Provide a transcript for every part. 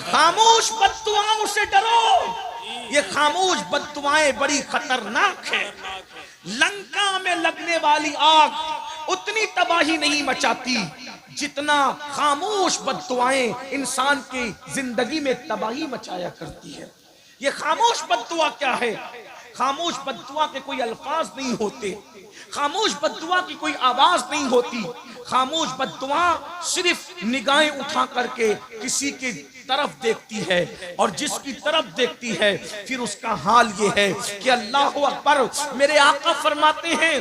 खामोश बद्दुआओं से डरो। ये खामोश बद्दुआएं बड़ी खतरनाक है। लंका में लगने वाली आग उतनी तबाही नहीं मचाती जितना खामोश बद्दुआएं इंसान की जिंदगी में तबाही मचाया करती है। ये खामोश बद्दुआ क्या है? खामोश बद्दुआ के कोई अल्फाज नहीं होते, खामोश बद्दुआ की कोई आवाज नहीं होती। खामोश बद्दुआ सिर्फ निगाहें उठा करके किसी की तरफ देखती है, और जिसकी तरफ देखती है फिर उसका हाल ये है कि अल्लाह अकबर, मेरे आका फरमाते हैं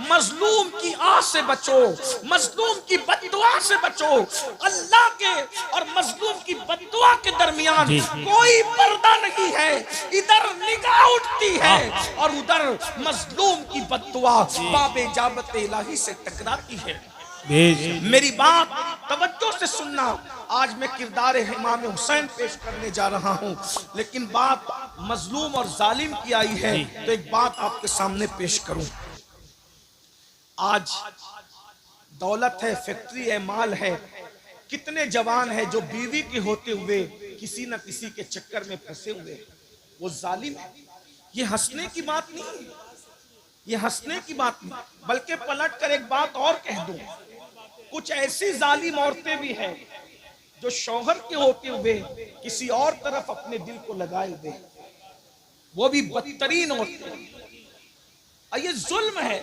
मजलूम की आह से बचो, मजलूम की बद्दुआ से बचो। अल्लाह के और मजलूम की बद्दुआ के दरमियान कोई पर्दा नहीं है। इधर निगाह उठती है और उधर मजलूम की बद्दुआ बाबे जाबत इलाही से टकराती है। मेरी बात तवज्जो से सुनना। आज मैं किरदार इमाम हुसैन पेश करने जा रहा हूं, लेकिन बात मजलूम और जालिम की आई है तो एक बात आपके सामने पेश करूं। आज दौलत है, फैक्ट्री है, माल है, कितने जवान है जो बीवी के होते हुए किसी न किसी के चक्कर में फंसे हुए, वो जालिम है। ये हंसने की बात नहीं, ये हंसने की बात नहीं, बल्कि पलट कर एक बात और कह दूं, कुछ ऐसी जालिम औरतें भी हैं जो शौहर के होते हुए किसी और तरफ अपने दिल को लगाए हुए, वो भी बदतरीन औरतें। ये जुल्म है।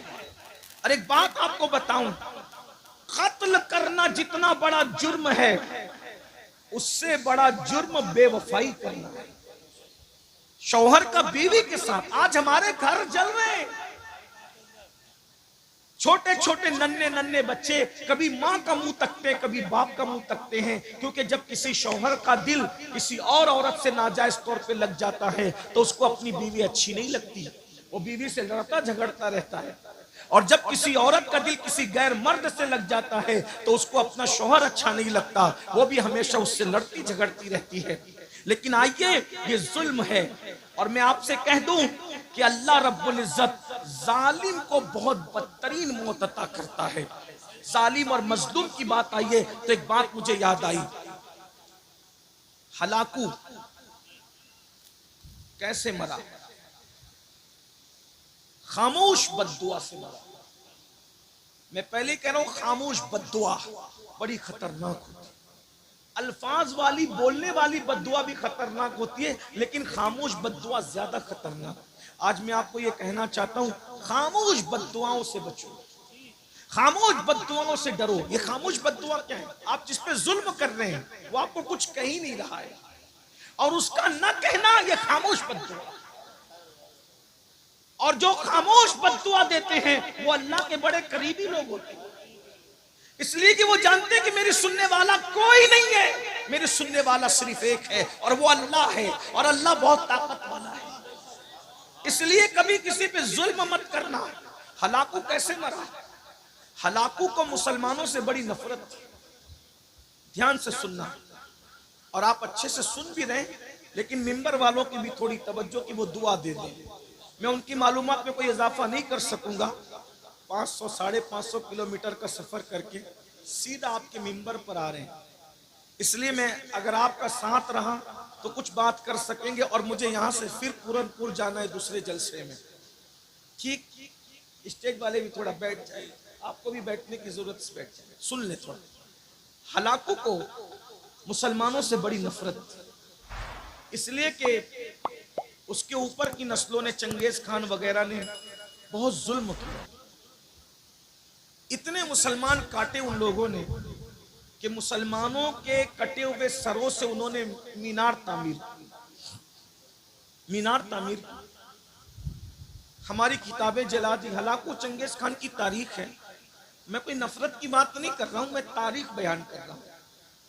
और एक बात आपको बताऊं, कत्ल करना जितना बड़ा जुर्म है उससे बड़ा जुर्म बेवफाई करना है। शौहर का बीवी के साथ आज हमारे घर जल रहे हैं, छोटे छोटे नन्हे नन्हे बच्चे कभी माँ का मुंह तकते हैं, कभी बाप का मुंह तकते हैं, क्योंकि जब किसी शौहर का दिल किसी और औरत से नाजायज तौर पे लग जाता है तो उसको अपनी बीवी अच्छी नहीं लगती, वो बीवी से लड़ता झगड़ता रहता है। और जब किसी औरत का दिल किसी गैर मर्द से लग जाता है तो उसको अपना शौहर अच्छा नहीं लगता, वो भी हमेशा उससे लड़ती झगड़ती रहती है। लेकिन आइए, ये जुल्म है। और मैं आपसे कह दूं कि अल्लाह रब्बुल इज्जत जालिम को बहुत बदतरीन मौत अता करता है। जालिम और मजलूम की बात आई है तो एक बात मुझे याद आई, हलाकू कैसे मरा? खामोश बद्दुआ से मरा। मैं पहले कह रहा हूं, खामोश बद्दुआ बड़ी खतरनाक होती है। अल्फाज वाली बोलने वाली बद्दुआ भी खतरनाक होती है, लेकिन खामोश बद्दुआ ज्यादा खतरनाक। आज मैं आपको यह कहना चाहता हूं, खामोश बद्दुआओं से बचो, खामोश बद्दुआओं से डरो। ये खामोश बद्दुआ क्या है? आप जिस पे जुल्म कर रहे हैं वो आपको कुछ कह ही नहीं रहा है, और उसका न कहना ये खामोश बद्दुआ। और जो खामोश बद्दुआ देते हैं वो अल्लाह के बड़े करीबी लोग होते हैं, इसलिए कि वो जानते हैं कि मेरे सुनने वाला कोई नहीं है, मेरे सुनने वाला सिर्फ एक है और वो अल्लाह है, और अल्लाह बहुत ताकत वाला है। इसलिए कभी किसी पे जुल्म मत करना। हलाकू कैसे मरा? हलाकू को मुसलमानों से बड़ी नफरत थी। ध्यान से सुनना, और आप अच्छे से सुन भी रहे, लेकिन मिंबर वालों की भी थोड़ी तवज्जो की वो दुआ दे दें। मैं उनकी मालूमात में कोई इजाफा नहीं कर सकूंगा। 500 550 किलोमीटर का सफर करके सीधा आपके मिंबर पर आ रहे हैं, इसलिए मैं अगर आपका साथ रहा तो कुछ बात कर सकेंगे, और मुझे यहाँ से फिर पूरनपुर जाना है दूसरे जलसे में। ठीक, स्टेज वाले भी थोड़ा बैठ जाए, आपको भी बैठने की जरूरत से बैठ जाए, सुन ले थोड़ा। हलाकू को मुसलमानों से बड़ी नफरत, इसलिए कि उसके ऊपर की नस्लों ने, चंगेज खान वगैरह ने बहुत जुल्म किया। इतने मुसलमान काटे उन लोगों ने कि मुसलमानों के कटे हुए सरों से उन्होंने मीनार तामीर हमारी किताबें जला दी। हलाकू चंगेज खान की तारीख है। मैं कोई नफरत की बात नहीं कर रहा हूं, मैं तारीख बयान कर रहा हूं।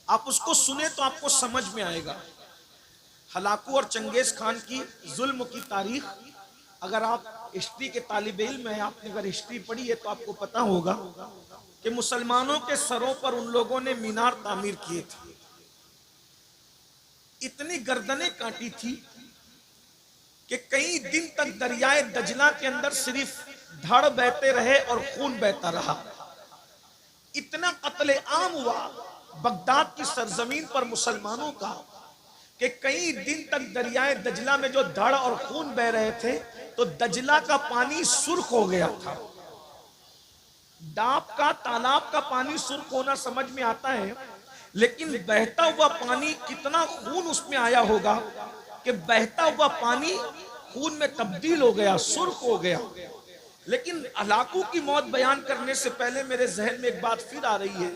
आप उसको सुने तो आपको समझ में आएगा। हलाकू और चंगेज खान की जुल्म की तारीख, अगर आप हिस्ट्री के तालिब इल्म है, आपने अगर हिस्ट्री पढ़ी है तो आपको पता होगा कि मुसलमानों के सरों पर उन लोगों ने मीनार तामीर किए थे। इतनी गर्दनें काटी थी कि कई दिन तक दरियाए दजला के अंदर सिर्फ धड़ बहते रहे और खून बहता रहा। इतना कत्ले आम हुआ बगदाद की सरजमीन पर मुसलमानों का कि कई दिन तक दरियाए दजला में जो धड़ और खून बह रहे थे, तो दजला का पानी सुर्ख हो गया था। डाब का, तालाब का पानी सुर्ख होना समझ में आता है, लेकिन बहता हुआ पानी, कितना खून उसमें आया होगा कि बहता हुआ पानी खून में तब्दील हो गया, सुर्ख हो गया। लेकिन हलाकू की मौत बयान करने से पहले मेरे जहन में एक बात फिर आ रही है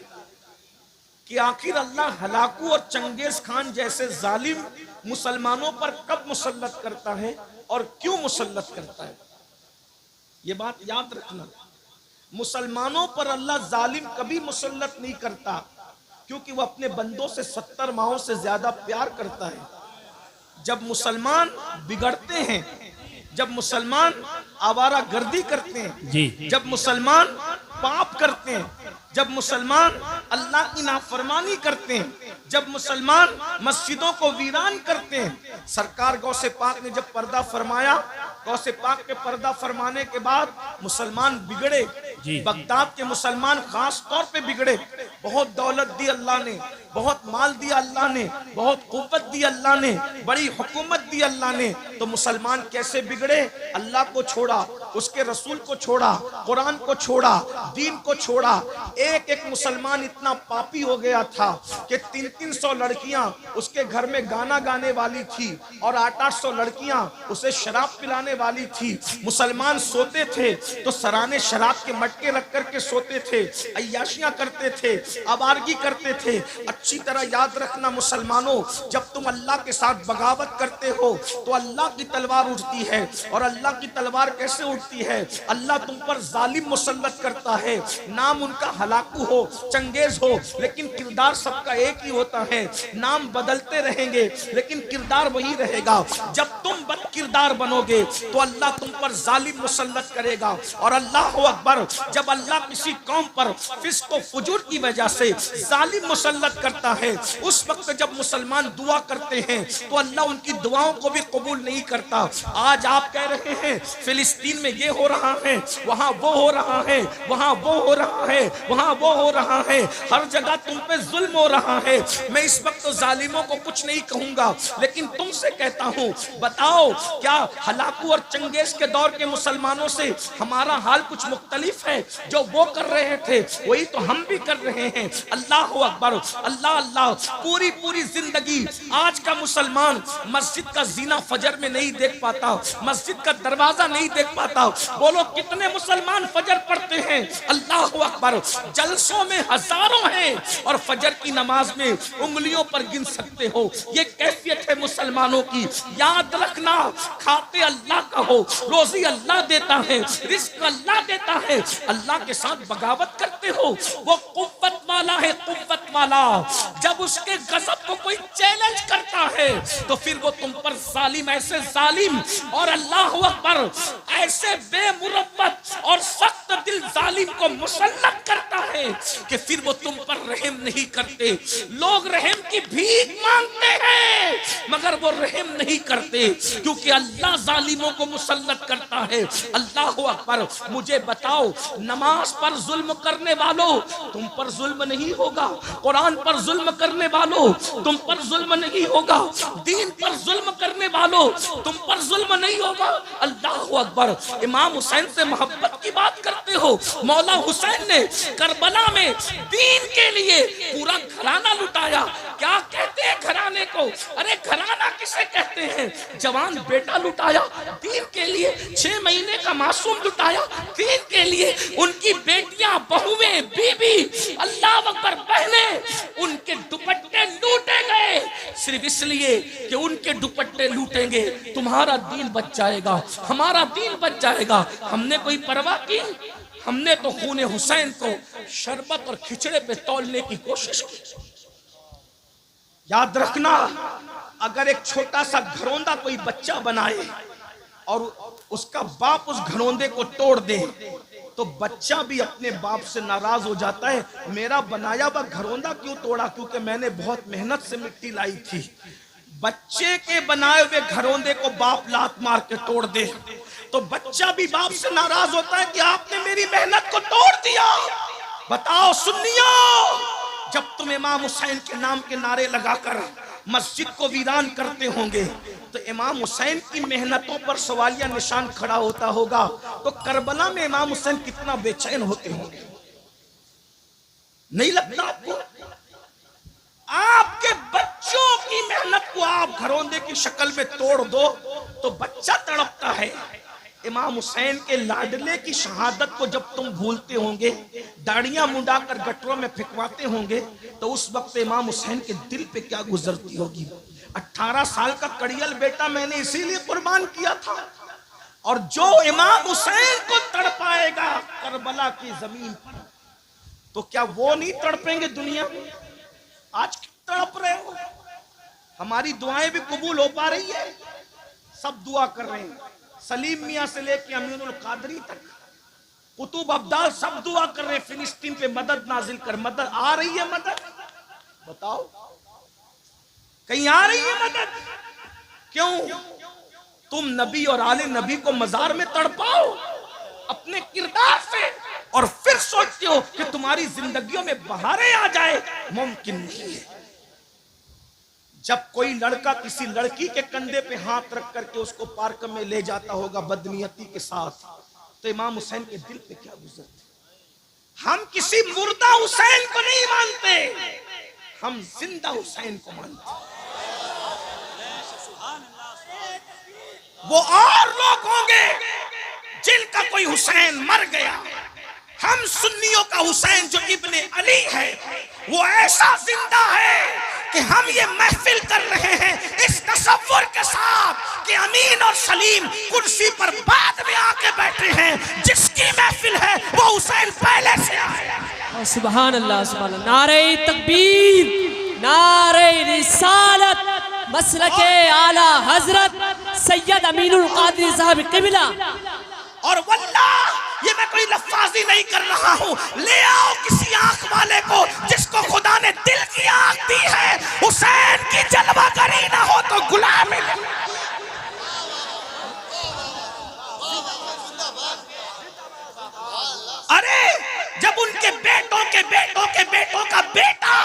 कि आखिर अल्लाह हलाकू और चंगेज खान जैसे जालिम मुसलमानों पर कब मुसल्लत करता है और क्यों मुसल्लत करता है। यह बात याद रखना, मुसलमानों पर अल्लाह जालिम कभी मुसल्लत नहीं करता, क्योंकि वह अपने बंदों से 70 माहों से ज्यादा प्यार करता है। जब मुसलमान बिगड़ते हैं, जब मुसलमान आवारा गर्दी करते हैं, जब मुसलमान पाप करते हैं, जब मुसलमान अल्लाह की नाफरमानी करते हैं, जब मुसलमान मस्जिदों को वीरान करते हैं। सरकार गौसे पाक ने जब पर्दा फरमाया, गौसे पाक के पर्दा फरमाने के बाद मुसलमान बिगड़े। बगदाद के मुसलमान खास तौर पे बिगड़े। बहुत दौलत दी अल्लाह ने, बहुत माल दिया अल्लाह ने, बहुत कुव्वत दी अल्लाह ने, बड़ी हुकूमत दी अल्लाह ने, तो मुसलमान कैसे बिगड़े। अल्लाह को छोड़ा, उसके रसूल को छोड़ा, कुरान को छोड़ा, दीन को छोड़ा। एक एक मुसलमान इतना पापी हो गया था कि 300-300 लड़कियां उसके घर में गाना गाने वाली थी और 800-800 लड़कियां उसे शराब पिलाने वाली थी। मुसलमान सोते थे तो सराने शराब के मटके रख करके सोते थे, अय्याशियां करते थे, आवारगी करते थे। अच्छी तरह याद रखना मुसलमानों, जब तुम अल्लाह के साथ बगावत करते हो तो अल्लाह की तलवार उठती है। और अल्लाह की तलवार कैसे उठती है, अल्लाह तुम पर जालिम मुसल्लत करता है। नाम उनका हलाकू हो, चंगेज हो, लेकिन किरदार सबका एक ही होता है। नाम बदलते रहेंगे लेकिन किरदार वही रहेगा। जब तुम बद किरदार बनोगे तो अल्लाह तुम पर जालिम मुसल्लत करेगा। और अल्लाह अकबर, जब अल्लाह किसी कौम पर फिस्क और फुजूर की वजह से जालिम मुसल्लत करता है, उस वक्त जब मुसलमान दुआ करते हैं तो अल्लाह उनकी दुआओं को भी कबूल नहीं करता। आज आप कह रहे हैं फिलिस्तीन में ये हो रहा है, वहां वो हो रहा है, वहां वो हो रहा है, वहां वो हो रहा है, हर जगह तुम पे जुल्म हो रहा है। मैं इस वक्त तो जालिमों को कुछ नहीं कहूंगा, लेकिन तुमसे कहता हूं, बताओ क्या हलाकू और चंगेज के दौर के मुसलमानों से हमारा हाल कुछ मुख्तलिफ है। जो वो कर रहे थे वही तो हम भी कर रहे हैं। अल्लाह अकबर, अल्लाह अल्लाह। पूरी पूरी जिंदगी आज का मुसलमान मस्जिद का जीना फजर में नहीं देख पाता, मस्जिद का दरवाजा नहीं देख पाता। बोलो कितने मुसलमान फजर पढ़ते हैं, अल्लाह अकबर, जलसों में हजारों हैं और फजर की नमाज में उंगलियों पर गिन सकते हो। ये कैफियत है मुसलमानों की। याद रखना, खाते अल्लाह का हो, रोजी अल्लाह देता है, रिस्क अल्लाह देता है। अल्लाह के साथ बगावत करते हो, वो कुव्वत वाला है, कुव्वत वाला। जब उसके गजब को कोई चैलेंज करता है तो फिर वो तुम पर जालिम, ऐसे जालिम और अल्लाह अकबर ऐसे बेमुरव्वत और सख्त दिल जालिम को मुसल्लत करता है कि फिर वो तुम पर रहम नहीं करते। लोग रहम की भीख मांगते हैं मगर वो रहम नहीं करते, क्योंकि अल्लाह जालिमों को मुसल्लत करता है। अल्लाह अकबर। मुझे बताओ, नमाज पर जुल्म करने वालों, तुम पर जुल्म नहीं होगा। कुरान पर जुल्म करने वालों, तुम पर जुल्म नहीं होगा। दीन पर जुल्म करने वालों, तुम पर जुल्म नहीं होगा। अल्लाह अकबर। इमाम हुसैन से मोहब्बत की बात करते हो, मौला हुसैन ने करबला में दीन के लिए पूरा घराना लुटाया। क्या कहते हैं घराने को? अरे घराना किसे कहते हैं? जवान बेटा लुटाया दीन के लिए, 6 महीने का मासूम लुटाया दीन के लिए, उनकी बेटियां, बहुएं, बीबी, अल्लाह अकबर, बहने, उनके दुपट्टे लूटे गए सिर्फ इसलिए कि उनके दुपट्टे लूटेंगे तुम्हारा दीन बच जाएगा, हमारा दीन बच जाएगा। हमने कोई परवाह की? हमने तो खूने हुसैन को शरबत और खिचड़े पे तौलने की कोशिश की। याद रखना, अगर एक छोटा सा घरौंदा कोई बच्चा बनाए और उसका बाप उस घरौंदे को तोड़ दे तो बच्चा भी अपने बाप से नाराज हो जाता है, मेरा बनाया हुआ घरौंदा क्यों तोड़ा, क्योंकि मैंने बहुत मेहनत से मिट्टी लाई थी। बच्चे के बनाए हुए घरौंदे को बाप लात मार के तोड़ दे तो बच्चा भी बाप से नाराज होता है कि आपने मेरी मेहनत को तोड़ दिया। बताओ सुन्नियों, जब तुम इमाम हुसैन के नाम के नारे लगाकर मस्जिद को वीरान करते होंगे, तो इमाम हुसैन की मेहनतों पर सवालिया निशान खड़ा होता होगा, तो करबला में इमाम हुसैन कितना बेचैन होते होंगे। नहीं लगता आपको? आपके बच्चों की मेहनत को आप घरौंदे की शक्ल में तोड़ दो तो बच्चा तड़पता है। इमाम हुसैन के लाडले की शहादत को जब तुम भूलते होंगे, दाढ़ियां मुंडाकर गटरों में फेंकवाते होंगे, तो उस वक्त इमाम हुसैन के दिल पे क्या गुजरती होगी। 18 साल का कड़ियल बेटा मैंने इसीलिए कुर्बान किया था। और जो इमाम हुसैन को तड़पाएगा करबला की जमीन पर, तो क्या वो नहीं तड़पेंगे दुनिया में? आज तड़प रहे हो, हमारी दुआएं भी कबूल हो पा रही है, सब दुआ कर रहे हैं। सलीम मियां से लेके अमीनुल कादरी तक, कुतुब अब्दाल सब दुआ कर रहे हैं, फिलिस्तीन पे मदद नाजिल कर। मदद आ रही है? मदद बताओ, कहीं आ रही है मदद? क्यों? तुम नबी और आले नबी को मजार में तड़पाओ अपने किरदार से, और फिर सोचते हो कि तुम्हारी जिंदगियों में बहारें आ जाए। मुमकिन नहीं है। जब कोई लड़का किसी लड़की के कंधे पे हाथ रख करके उसको पार्क में ले जाता होगा बदनियती के साथ, तो इमाम हुसैन के दिल पे क्या गुजरती। हम किसी मुर्दा हुसैन को नहीं मानते, हम जिंदा हुसैन को मानते। वो और लोग होंगे जिनका कोई हुसैन मर गया। हम सुन्नियों का हुसैन जो इब्ने अली है, वो ऐसा जिंदा है कि हम ये महफिल कर रहे हैं इस तसव्वुर के साथ कि अमीन और सलीम कुर्सी पर बाद में आके बैठे हैं। जिसकी महफिल है वो हुसैन पहले से आया। सुभान अल्लाह, सुभान अल्लाह। नारे तकबीर, नारे रिसालत, मसलके आला हजरत सैयद अमीनुल कादरी साहब क़िबला। और वल्लाह ये मैं कोई लफ्ज़ी नहीं कर रहा हूँ। ले आओ किसी आंख वाले को जिसको खुदा ने दिल की आंख दी है। हुसैन की जलवागरी ना हो तो गुलाम। अरे जब उनके बेटों के बेटों के बेटों का बेटा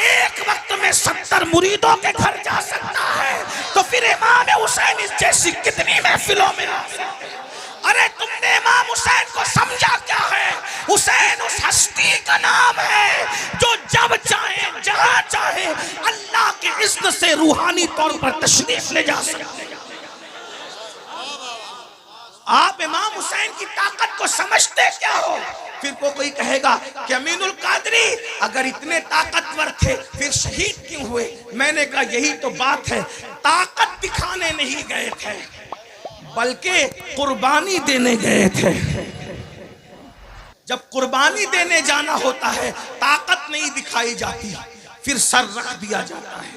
एक वक्त में 70 मुरीदों के घर जा सकता है, तो फिर इमाम हुसैन इस जैसी कितनी महफिलों में आ सकते हैं। अरे तुमने इमाम हुसैन को समझा क्या है? हुसैन उस हस्ती का नाम है जो जब चाहे जहां चाहे अल्लाह के इज़्न से रूहानी तौर पर तशरीफ ले जा सकते हैं। आप इमाम हुसैन की ताकत को समझते क्या हो? फिर कोई कहेगा कि अमीनुल कादरी अगर इतने ताकतवर थे फिर शहीद क्यों हुए? मैंने कहा यही तो बात है, ताकत दिखाने नहीं गए थे बल्कि कुर्बानी देने गए थे। जब कुर्बानी देने जाना होता है ताकत नहीं दिखाई जाती, फिर सर रख दिया जाता है,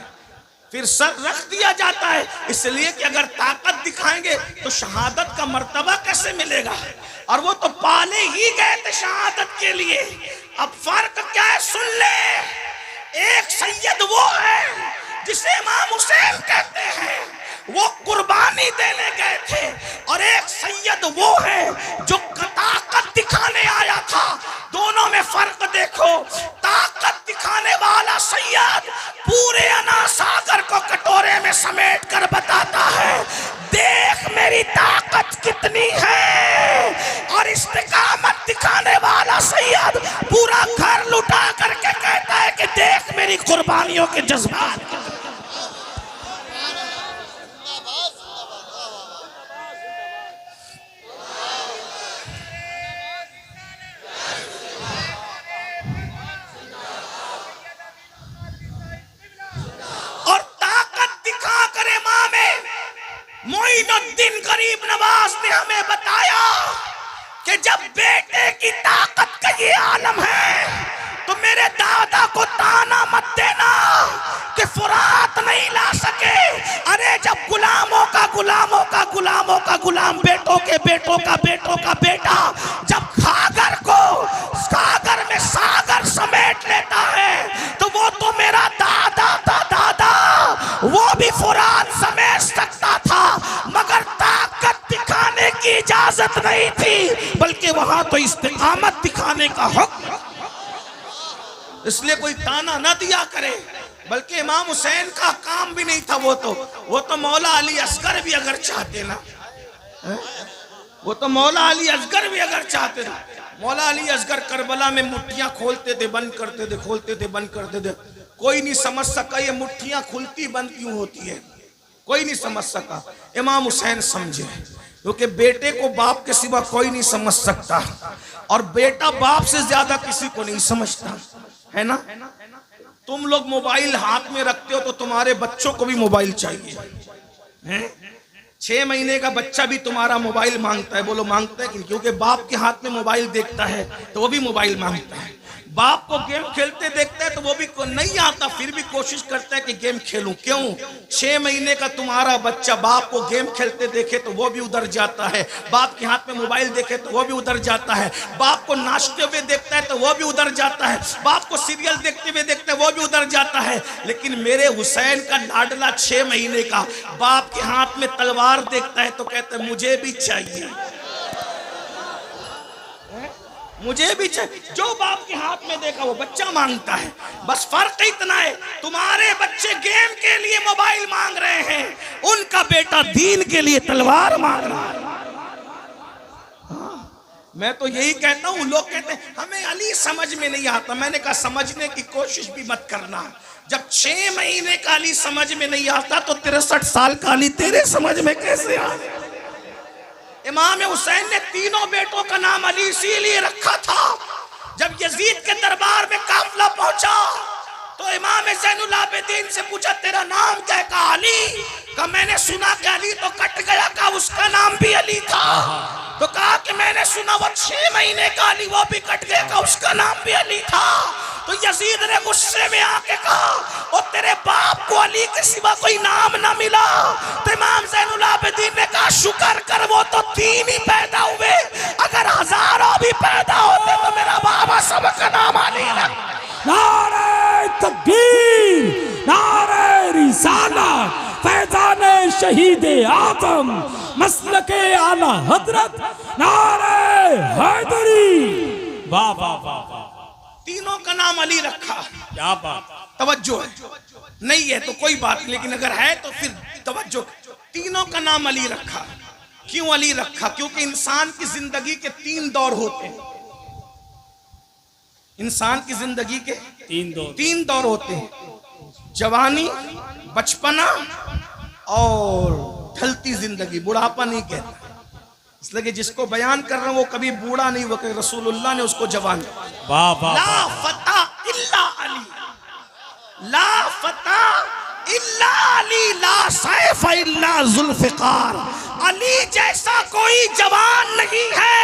फिर सर रख दिया जाता है। इसलिए कि अगर ताकत दिखाएंगे तो शहादत का मर्तबा कैसे मिलेगा? और वो तो पाले ही गए थे शहादत के लिए। अब फर्क क्या है सुन ले। एक सैयद वो है जिसे इमाम हुसैन कहते हैं, वो कुर्बानी देने गए थे, और एक सैयद वो है जो ताकत दिखाने आया था। दोनों में फर्क देखो। ताकत दिखाने वाला सैयद पूरे अना सागर को कटोरे में समेट कर बताता है देख मेरी ताकत कितनी है, और इस्तिकामत दिखाने वाला सैयद पूरा घर लुटा करके कहता है कि देख मेरी कुर्बानियों के जज्बात। मोइनुद्दीन गरीब नवाज ने हमें बताया कि जब बेटे की ताकत का ये आलम है तो मेरे दादा को ताना मत देना कि फुरात नहीं ला सके। अरे जब गुलामों का गुलामों का गुलामों का गुलाम बेटों के बेटों का बेटों का बेटा जब खागर को सागर में सागर समेट लेता है तो वो तो मेरा दादा था। दादा वो भी फुरात समेट सकता था, मगर ताकत दिखाने की इजाजत नहीं थी, बल्कि वहां तो इस्तिकामत दिखाने का हुक्म। इसलिए कोई ताना न दिया करे। बल्कि इमाम हुसैन का काम भी नहीं था। वो तो मौला अली असगर भी अगर चाहते ना, वो तो मौला अली असगर भी अगर चाहते थे, मौला अली असगर करबला में मुट्ठियां खोलते थे, बंद करते थे, खोलते थे, बंद करते थे। कोई नहीं समझ सका ये मुट्ठियां खुलती बंद क्यों होती है, कोई नहीं समझ सका। इमाम हुसैन समझे, क्योंकि बेटे को बाप के सिवा कोई नहीं समझ सकता, और बेटा बाप से ज्यादा किसी को नहीं समझता, है ना। तुम लोग मोबाइल हाथ में रखते हो तो तुम्हारे बच्चों को भी मोबाइल चाहिए, हैं? 6 महीने का बच्चा भी तुम्हारा मोबाइल मांगता है। बोलो मांगता है क्योंकि बाप के हाथ में मोबाइल देखता है तो वो भी मोबाइल मांगता है। बाप को गेम खेलते देखता है तो वो भी नहीं आता, फिर भी कोशिश करता है कि गेम खेलूं। क्यों? 6 महीने का तुम्हारा बच्चा बाप को गेम खेलते देखे तो वो भी उधर जाता है, बाप के हाथ में मोबाइल देखे तो वो भी उधर जाता है, बाप को नाचते हुए देखता है तो वो भी उधर जाता है, बाप को सीरियल देखते हुए देखता है वो भी उधर जाता है। लेकिन मेरे हुसैन का लाडला 6 महीने का बाप के हाथ में तलवार देखता है तो कहता है मुझे भी चाहिए, मुझे भी चाहिए। जो बाप के हाथ में देखा वो बच्चा मांगता है। बस फर्क इतना है, तुम्हारे बच्चे गेम के लिए मोबाइल मांग रहे हैं, उनका बेटा दीन के लिए तलवार मांग रहा है। मैं तो यही कहता हूँ, लोग कहते हैं हमें अली समझ में नहीं आता। मैंने कहा समझने की कोशिश भी मत करना। जब 6 महीने का अली समझ में नहीं आता तो 63 साल का अली तेरे समझ में कैसे आ? इमाम हुसैन ने तीनों बेटों का नाम अली इसीलिए रखा था। जब यजीद के दरबार में काफिला पहुंचा तो इमाम ज़ैनुल आबिदीन से पूछा तेरा नाम क्या है? कहा अली। कहा मैंने सुना कि अली तो कट गया, कहा उसका नाम भी अली था। तो कहा कि मैंने सुना वो 6 महीने का अली वो भी कट गया, कहा उसका नाम भी अली था। तो यजीद ने गुस्से में आके कहा और तेरे बाप को अली के सिवा कोई नाम ना मिला। तो इमाम ज़ैनुल आबिदीन ने कहा शुक्र कर, वो तो 3 ही पैदा हुए, अगर हजारों भी पैदा होते तो मेरा बाबा सबका नाम अली रखता। नारे तकबीर, नारे रिसालत, फैज़ाने शहीद आज़म, मसलके आला हजरत, नारे हैदरी। वाह वाह वाह। तीनों का नाम अली रखा। क्या बात, तवज्जो है, नहीं है तो कोई बात नहीं, लेकिन अगर है तो फिर तवज्जो। तीनों का नाम अली रखा। क्यों अली रखा? क्योंकि इंसान की जिंदगी के 3 दौर होते हैं। इंसान की जिंदगी के 3 दौर होते हैं, जवानी, बचपना और ढलती जिंदगी। बुढ़ापा नहीं कहता, इसलिए कि जिसको बयान कर रहा हूं वो कभी बूढ़ा नहीं हुआ, कि रसूलुल्लाह ने उसको जवान। वाह वाह। ला फता इल्ला अली, ला फता इल्ला अली, ला सैफ इल्ला जुल्फिकार। अली जैसा कोई जवान नहीं है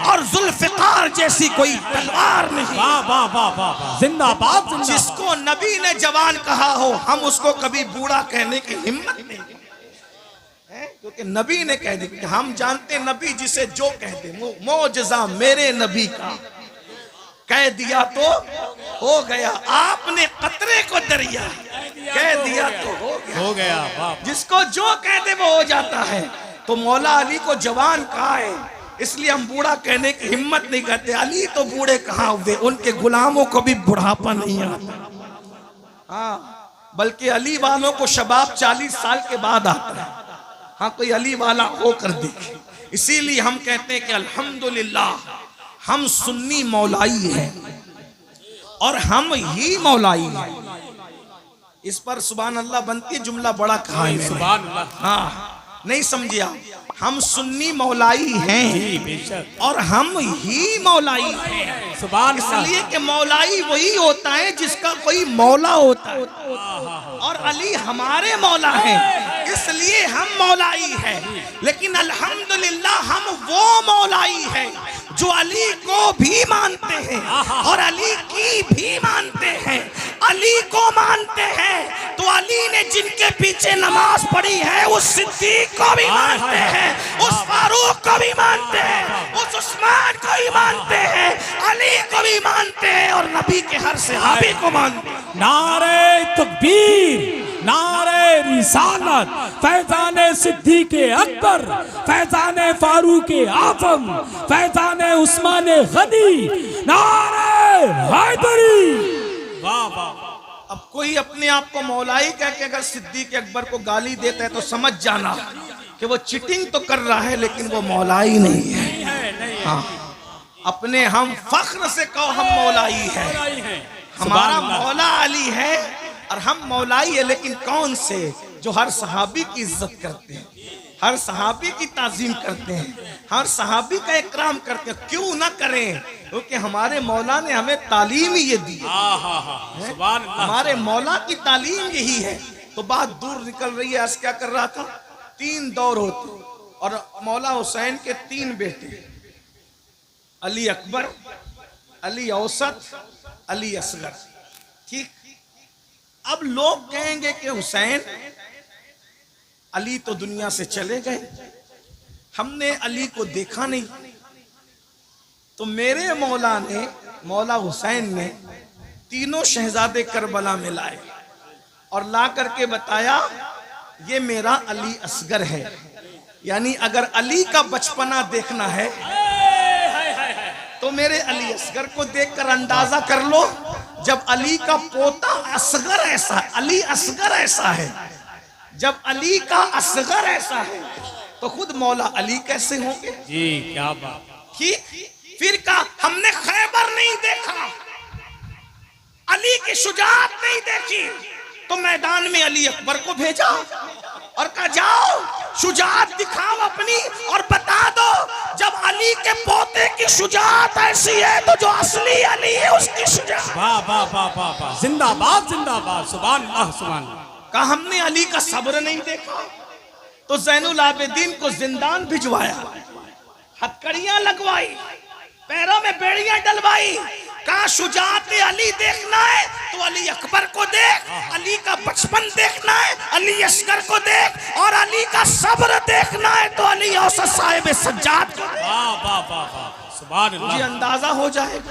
और जुल्फिकार जैसी कोई तलवार नहीं। वाह वाह वाह वाह, जिंदाबाद जिंदाबाद। जिसको नबी ने जवान कहा हो, हम उसको कभी बूढ़ा कहने की हिम्मत नहीं, क्योंकि नबी ने कह दिया। हम जानते नबी जिसे जो कह दे, मौजज़ा मेरे नबी का कह दिया तो हो गया। आपने कतरे को दरिया कह दिया तो हो गया। वाह। जिसको जो कह दे वो हो जाता है। तो मौला अली को जवान कहा है, इसलिए हम बूढ़ा कहने की हिम्मत नहीं करते। अली तो बूढ़े कहाँ हुए, उनके गुलामों को भी बुढ़ापा नहीं आता। हाँ, बल्कि अली वालों को शबाब 40 साल के बाद आता है। हाँ, कोई अली वाला होकर देखे। इसीलिए हम कहते हैं कि अल्हम्दुलिल्लाह हम सुन्नी मौलाई हैं और हम ही मौलाई हैं। इस पर सुभान अल्लाह बनती है, जुमला बड़ा कहा है सुभान अल्लाह। हाँ, नहीं समझिया। हम सुन्नी मौलाई हैं और हम ही मौलाई हैं। सुभान इसलिए कि मौलाई वही होता है जिसका कोई मौला होता है, और अली हमारे मौला हैं, इसलिए हम मौलाई हैं। लेकिन अल्हम्दुलिल्लाह हम वो मौलाई हैं जो अली को भी मानते हैं और अली की भी मानते हैं। अली को मानते हैं तो अली ने जिनके पीछे नमाज पढ़ी है उस सिद्दीक को भी मानते हैं, उस फारूक को भी मानते हैं, उस उस्मान को भी मानते हैं, अली को भी मानते हैं और नबी के हर सहाबी को मानते हैं। नारे तकबीर, नारे रिसालत, फैज़ाने सिद्दीक़े अकबर, फैज़ाने फारूक़े आज़म, फैज़ाने उस्माने गनी, नारे हैदरी। वाह वाह। अब कोई अपने आप को मौलाई कह के अगर सिद्दीक अकबर को गाली देता है तो समझ जाना कि वो चिटिंग तो कर रहा है लेकिन वो मौलाई नहीं है। हाँ, अपने हम फख्र से कहो हम मौलाई है, हमारा मौला अली है और हम मौलाई है। लेकिन कौन से? जो हर सहाबी की इज्जत करते हैं, हर सहाबी की ताजीम करते हैं, हर सहाबी का इकराम करते हैं। क्यों ना करें, क्योंकि हमारे मौला ने हमें तालीम ये दी है। हमारे मौला की तालीम यही है। तो बात दूर निकल रही है। आज क्या कर रहा था? 3 दौर होते और मौला हुसैन के 3 बेटे, अली अकबर, अली औसत, अली असगर। ठीक, अब लोग कहेंगे कि हुसैन अली तो दुनिया से चले गए, हमने अली को देखा नहीं। तो मेरे मौला ने, मौला हुसैन ने तीनों शहजादे करबला में लाए और ला करके बताया ये मेरा अली असगर है। यानी अगर अली का बचपना देखना है तो मेरे अली असगर को देखकर अंदाजा कर लो। जब अली का पोता असगर ऐसा है, अली असगर ऐसा है, जब अली का असगर ऐसा है तो खुद मौला अली कैसे होंगे? जी क्या बात। ठीक, फिर कहा हमने खैबर नहीं देखा, अली की शुजाअत नहीं देखी, तो मैदान में अली अकबर को भेजा और कहा जाओ शुजाअत दिखाओ अपनी और बता दो जब अली के पोते की शुजाअत ऐसी है तो जो असली अली है उसकी शुजाअत। वाह वाह वाह वाह वाह, जिंदाबाद जिंदाबाद, सुभान अल्लाह सुभान अल्लाह। कहा हमने अली का सब्र नहीं देखा, तो ज़ैनुल आबिदीन को जिंदान भिजवाया, हथकड़ियां लगवाई, पैरों में बेड़ियां डलवाई। कहा शुजाअत अली देखना है तो अली अकबर को देख, अली का बचपन देखना है अली असगर को देख, और अली का सब्र देखना है तो अली औसत साहिब सज्जाद को। वाह वाह वाह वाह, सुभान अल्लाह। मुझे अंदाजा हो जाएगा।